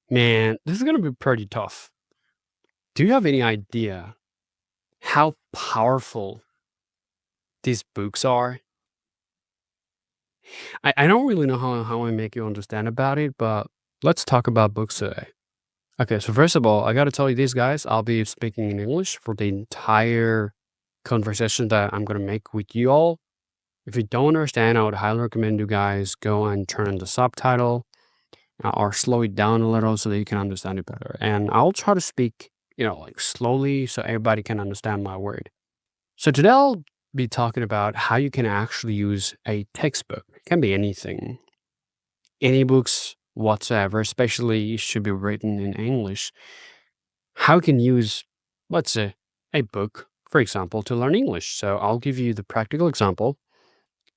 Man, this is gonna be pretty tough. Do you have any idea how powerful these books are? I don't really know how I make you understand about it, but let's talk about books today. Okay, so first of all, I gotta tell you this, guys. I'll be speaking in English for the entire conversation that I'm gonna make with you all. If you don't understand, I would highly recommend you guys go and turn on the subtitle or slow it down a little so that you can understand it better. And I'll try to speak, like slowly so everybody can understand my word. So today I'll be talking about how you can actually use a textbook. It can be anything, any books whatsoever, especially it should be written in English. How you can use, let's say, a book, for example, to learn English. So I'll give you the practical example,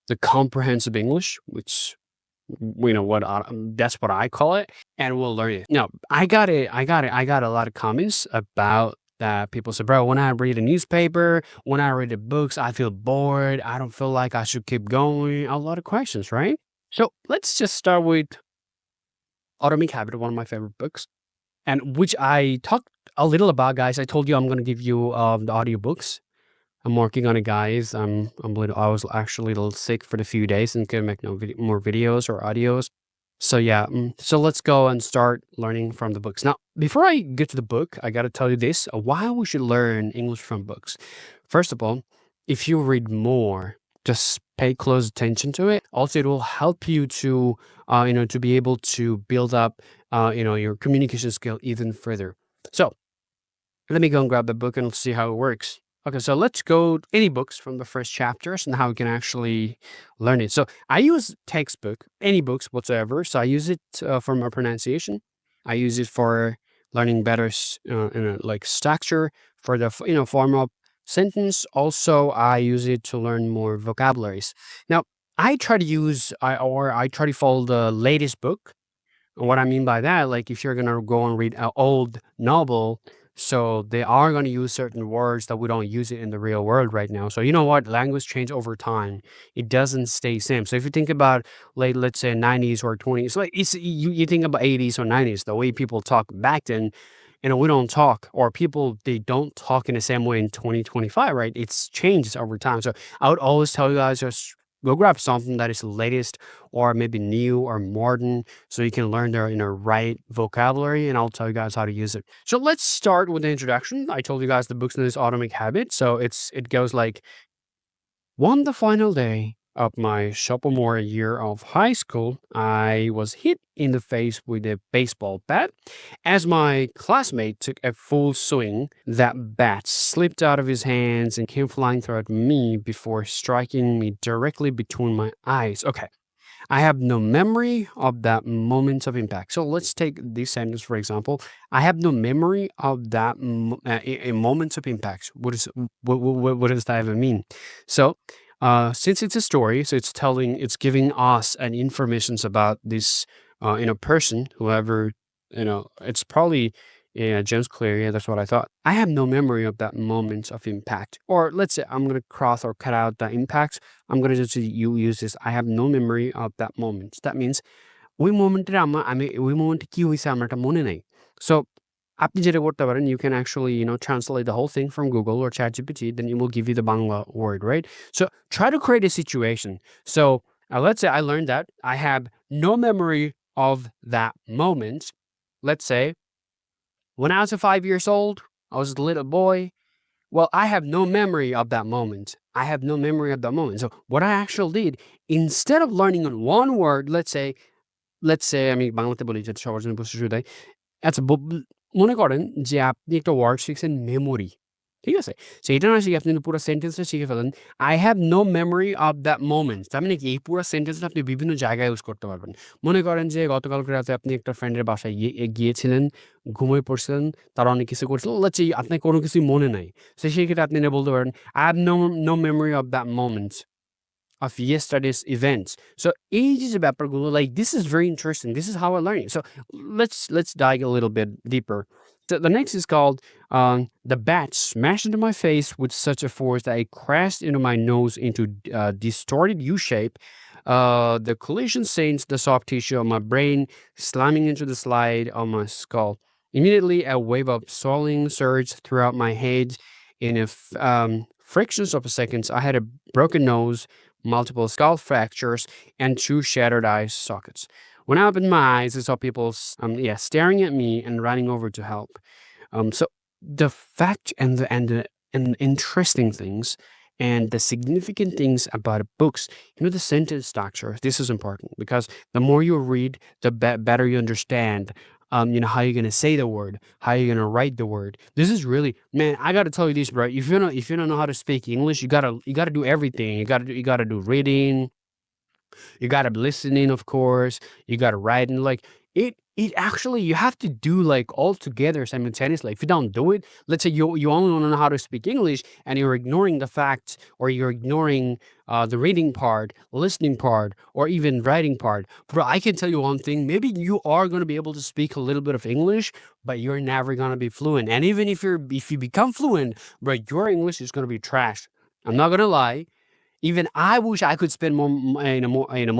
the comprehensive English, which that's what I call it, and we'll learn it. Now, I got a lot of comments about that. People say, bro, when I read a newspaper, when I read the books, I feel bored. I don't feel like I should keep going. A lot of questions, right? So let's just start with Atomic Habit, one of my favorite books, and which I talked a little about, guys. I told you I'm going to give you the audiobooks. I'm working on it, guys. I was actually a little sick for the few days and couldn't make more videos or audios. So yeah, so let's go and start learning from the books. Now, before I get to the book, I got to tell you this: why we should learn English from books. First of all, if you read more, just pay close attention to it. Also, it will help you to, to be able to build up, your communication skill even further. So let me go and grab the book and let's see how it works. Okay, so let's go any books from the first chapters and how we can actually learn it. So I use textbook, any books whatsoever. So I use it for my pronunciation. I use it for learning better, like structure for the form of sentence. Also, I use it to learn more vocabularies. Now, I try to I try to follow the latest book. And what I mean by that, like if you're gonna go and read an old novel, so they are gonna use certain words that we don't use it in the real world right now. So you know what? Language change over time. It doesn't stay same. So if you think about late, let's say 90s or 20s, like you think about 80s or 90s, the way people talk back then, we don't talk, or people they don't talk in the same way in 2025, right? It's changed over time. So I would always tell you guys just go grab something that is latest or maybe new or modern so you can learn their right vocabulary, and I'll tell you guys how to use it. So let's start with the introduction. I told you guys the book's name is Atomic Habit. So it goes like, one the final day of my sophomore year of high school, I was hit in the face with a baseball bat. As my classmate took a full swing, that bat slipped out of his hands and came flying toward me before striking me directly between my eyes. Okay, I have no memory of that moment of impact. So let's take this sentence for example. I have no memory of that a moment of impact. What does that even mean? So, since it's a story, so it's giving us an informations about this, person, whoever, it's probably James Clear. Yeah, that's what I thought. I have no memory of that moment of impact. Or let's say I'm gonna cross or cut out the impact. I'm gonna just use this. I have no memory of that moment. That means ওই মোমেন্টের আমি ওই মোমেন্টে কি হইছে আমার এটা মনে নাই। So আপনি যেটা করতে পারেন, you can actually, translate the whole thing from Google or ChatGPT, then it will give you the Bangla word, right? So try to create a situation. So let's say I learned that I have no memory of that moment. Let's say when I was 5 years old, I was a little boy. Well, I have no memory of that moment. I have no memory of that moment. So what I actually did, instead of learning on one word, let's say আমি বাংলাতে বলি যাতে সবার জন্য বুঝতে সুবিধা হয়। আচ্ছা মনে করেন যে আপনি একটা ওয়ার্ড শিখছেন মেমোরি। ঠিক আছে? সো এটা না শিখে আপনি যদি পুরো সেন্টেন্সটা শিখে ফেলেন, I have no memory of that moment। তার মানে কি এই পুরো সেন্টেন্সটা আপনি বিভিন্ন জায়গায় ইউজ করতে পারবেন। মনে করেন যে গতকালকে রাতে আপনি একটা ফ্রেন্ডের বাসায় গিয়েছিলেন, ঘুমিয়ে পড়ছিলেন, তারা অনেক কিছু করছিল। লেটস সে আপনার কোনো কিছুই মনে নাই। সো সেই ক্ষেত্রে আপনি এটা বলতে পারেন, I have no memory of that moment of yesterday's events. So ages ব্যাপারগুলো, like this is very interesting. This is how I learn it. So let's dive a little bit deeper. So the next is called the bat smashed into my face with such a force that it crashed into my nose into distorted U shape. The collision sends the soft tissue of my brain slamming into the slide on my skull. Immediately, a wave of swelling surged throughout my head. In fractions of seconds, I had a broken nose, multiple skull fractures, and two shattered eye sockets. When I opened my eyes, I saw people, staring at me and running over to help. So the fact and interesting things and the significant things about books, the sentence structure. This is important because the more you read, the better you understand. How you're gonna say the word, how you're gonna write the word. This is really, man. I gotta tell you this, bro. If you don't know how to speak English, you gotta do everything. You gotta do reading, you gotta be listening, of course. You gotta write and like it actually you have to do like all together simultaneously. If you don't do it, let's say you only want to know how to speak English and you're ignoring the fact or you're ignoring the reading part, listening part, or even writing part. Bro, I can tell you one thing. Maybe you are gonna be able to speak a little bit of English, but you're never gonna be fluent. And even if you become fluent, bro, your English is gonna be trash. I'm not gonna lie. Even I wish I could spend more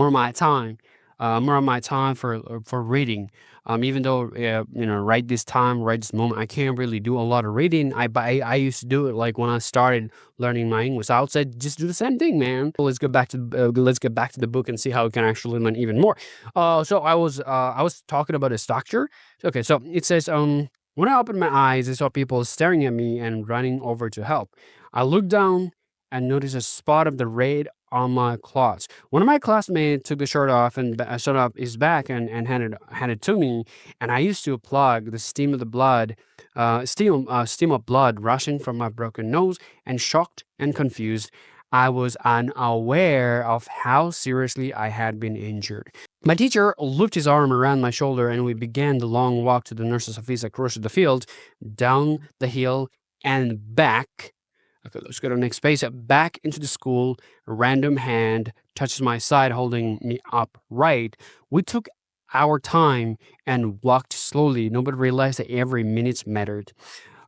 of my time, for reading. Even though right this time, right this moment, I can't really do a lot of reading. I used to do it like when I started learning my English. I would say just do the same thing, man. Let's get back to the book and see how we can actually learn even more. So I was talking about a structure. Okay, so it says when I opened my eyes, I saw people staring at me and running over to help. I looked down and noticed a spot of the red on my clothes. One of my classmates took the shirt off and shut up his back and handed to me. And I used to plug the steam of the blood, steam of blood rushing from my broken nose. And shocked and confused, I was unaware of how seriously I had been injured. My teacher looped his arm around my shoulder, and we began the long walk to the nurse's office across the field, down the hill, and back. Okay, let's go to the next page. Back into the school, a random hand touches my side, holding me upright. We took our time and walked slowly. Nobody realized that every minute mattered.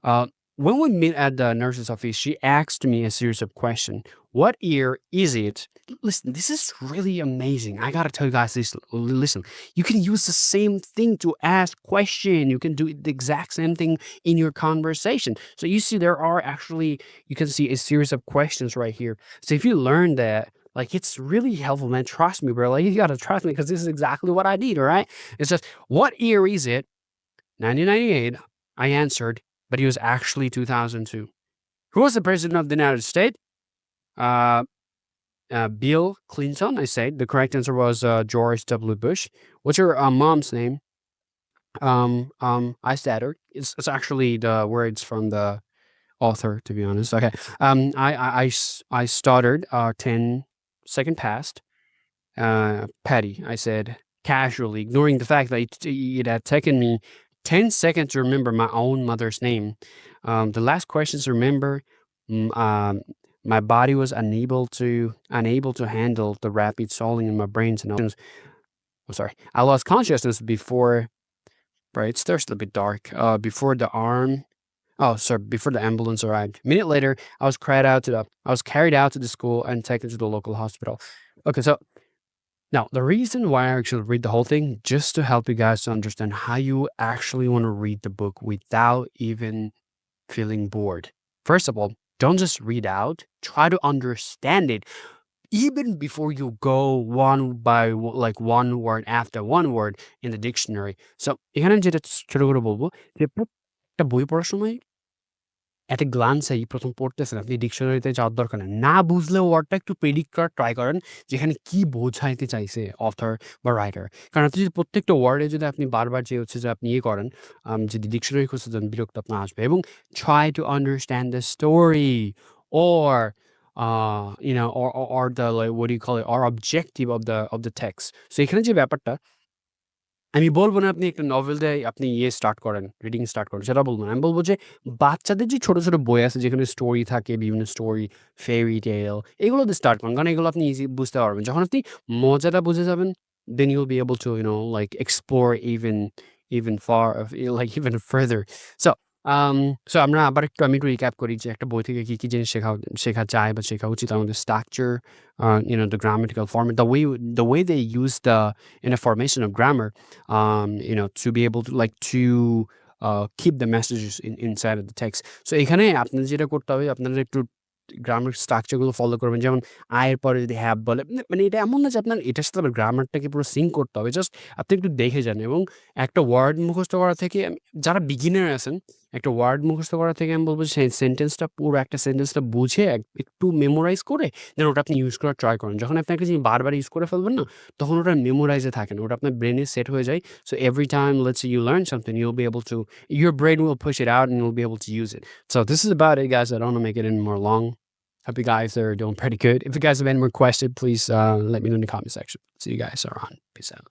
Uh, when we meet at the nurse's office, she asked me a series of questions. What year is it? Listen, this is really amazing. I gotta tell you guys this. Listen, you can use the same thing to ask question. You can do the exact same thing in your conversation. So you see, you can see a series of questions right here. So if you learn that, like it's really helpful, man. Trust me, bro. Like you gotta trust me because this is exactly what I need. All right. It says, what year is it? 1998. I answered, but it was actually 2002. Who was the president of the United States? Uh, Bill Clinton, I said. The correct answer was George W. Bush. What's your mom's name? I stuttered. It's actually the words from the author, to be honest. Okay. I stuttered. 10 second passed. Patty, I said casually, ignoring the fact that it had taken me 10 seconds to remember my own mother's name. The last questions to remember, mm, um, my body was unable to handle the rapid swelling in my brains and I'm sorry. I lost consciousness before, right, it starts a bit dark. Before the arm Oh, sorry, before the ambulance arrived. A minute later, I was carried out to the school and taken to the local hospital. Okay, so now, the reason why I actually read the whole thing, just to help you guys to understand how you actually want to read the book without even feeling bored. First of all, don't just read out, try to understand it even before you go like one word after one word in the dictionary. So, এখানে যেটা ছোট করে বলবো যে প্রত্যেকটা বই পড়ার সময় at a গ্ল্যান্সেই ১ম পড়তেছেন আপনি ডিকশনারিতে যাওয়ার দরকার নেই। না বুঝলেও ওয়ার্ডটা একটু প্রেডিক্ট করার ট্রাই করেন যে এখানে কি বোঝাইতে চাইছে অথর বা রাইটার। কারণ আপনি যদি প্রত্যেকটা ওয়ার্ডে যদি আপনি বারবার যে হচ্ছে যে আপনি ইয়ে করেন, যদি ডিকশনারি খুঁজতে যান বিরক্ত আপনার আসবে এবং try to understand the story or or the like what do you call it or objective of the text. So এখানে যে ব্যাপারটা আমি বলব না আপনি একটা নভেল দিয়ে আপনি স্টার্ট করেন, রিডিং স্টার্ট করেন, সেটা বলব না। আমি বলব যে বাচ্চাদের যে ছোট, ছোট বই আছে যেখানে স্টোরি থাকে, বিভিন্ন স্টোরি, ফেয়ারি টেল এগুলো দিয়ে স্টার্ট করেন। কারণ এগুলো আপনি ইজি বুঝতে পারবেন। যখন আপনি মজাটা বুঝে যাবেন, then you'll be able to, like explore even far of like even further. So so আমরা আবার আমি একটু রিক্যাপ করি যে একটা বই থেকে কি জিনিস শেখা যায় বা শেখা উচিত আমাদের structure, the grammatical format, the way they use the formation of grammar, to be able to keep the messages inside of the text. So এখানে আপনাদের যেটা করতে হবে আপনাদের একটু গ্রামার স্ট্রাকচার গুলো ফলো করবেন। যেমন আয়ের পরে যদি হ্যাভ বলে মানে এটা এমন না যে আপনার এটার সাথে আবার গ্রামারটাকে পুরো সিঙ্ক করতে হবে। জাস্ট আপনি একটু দেখে যান এবং একটা ওয়ার্ড মুখস্থ করা থেকে যারা বিগিনার আছেন, একটা ওয়ার্ড মুখস্থ করা থেকে আমি বলব সেই সেন্টেন্সটা পুরো একটা সেন্টেন্সটা বুঝে একটু মেমোরাইজ করে দেন ওটা আপনি ইউজ করার ট্রাই করেন। যখন আপনি একটা জিনিস বারবার ইউজ করে ফেলবেন না, তখন ওটা মেমোরাইজ এ থাকে না। ওটা আপনার ব্রেইনে সেট হয়ে যায়। So every time let's say you learn something, you'll be able to your brain will push it out and you'll be able to use it. So this is about it, guys. I don't wanna make it any more long. Hope you guys are doing pretty good. If you guys have any more questions, please let me know in the comment section. See you guys around. Peace out.